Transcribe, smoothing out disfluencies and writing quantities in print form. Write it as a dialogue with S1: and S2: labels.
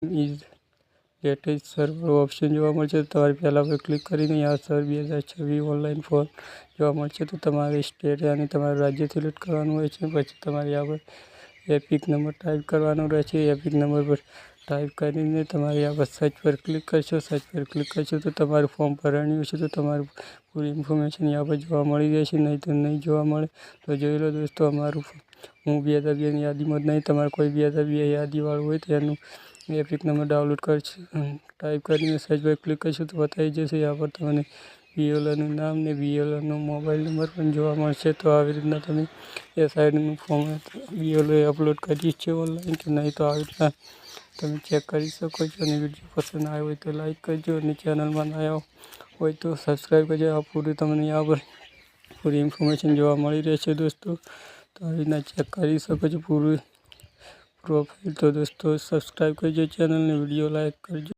S1: Is latest server option જોવા મળશે. તો તમારે પહેલાં પર ક્લિક કરીને આ સર 2026 ઓનલાઈન ફોર્મ જોવા મળશે. તો તમારે સ્ટેટ અને તમારું રાજ્ય સિલેક્ટ કરવાનું હોય છે. પછી તમારે આ પર એપિક નંબર ટાઈપ કરવાનો રહેશે. એપિક નંબર પર ટાઈપ કરીને તમારે આ પર સર્ચ પર ક્લિક કરશો. સર્ચ પર ક્લિક કરશો તો તમારું ફોર્મ ભરવાનું હશે. તો તમારું પૂરી ઇન્ફોર્મેશન यहाँ પર જોવા મળી રહેશે. નહીં તો નહીં જોવા મળે તો જોઈ લો દોસ્તો. અમારું હું 2022ની યાદીમાં જ નહીં, તમારે કોઈ 2022 યાદીવાળું હોય તો એનું એપિક નંબર ડાઉનલોડ કરશે. ટાઈપ કરીને સર્ચ પર ક્લિક કરશો તો બતાવી જશે. यहाँ પર તમને BLOનું નામ ને BLOનો મોબાઈલ નંબર પણ જોવા મળશે. તો આવી રીતના તમે SIDનું ફોર્મ BLOએ અપલોડ કરી છે ઓનલાઈન કે નહીં, તો આવી રીતના તમે ચેક કરી શકો છો. અને વિડીયો પસંદ આવ્યો હોય તો લાઈક કરજો અને ચેનલમાં નવા આવ્યો હોય તો સબસ્ક્રાઈબ કરજો. આ પૂરું તમને यहाँ પર પૂરી ઇન્ફોર્મેશન જોવા મળી રહેશે દોસ્તો. તો આવી રીતના ચેક કરી શકો છો પૂરું પ્રોફાઇલ. તો દોસ્તો સબસ્ક્રાઈબ કરજો ચેનલને, વિડીયો લાઈક કરજો.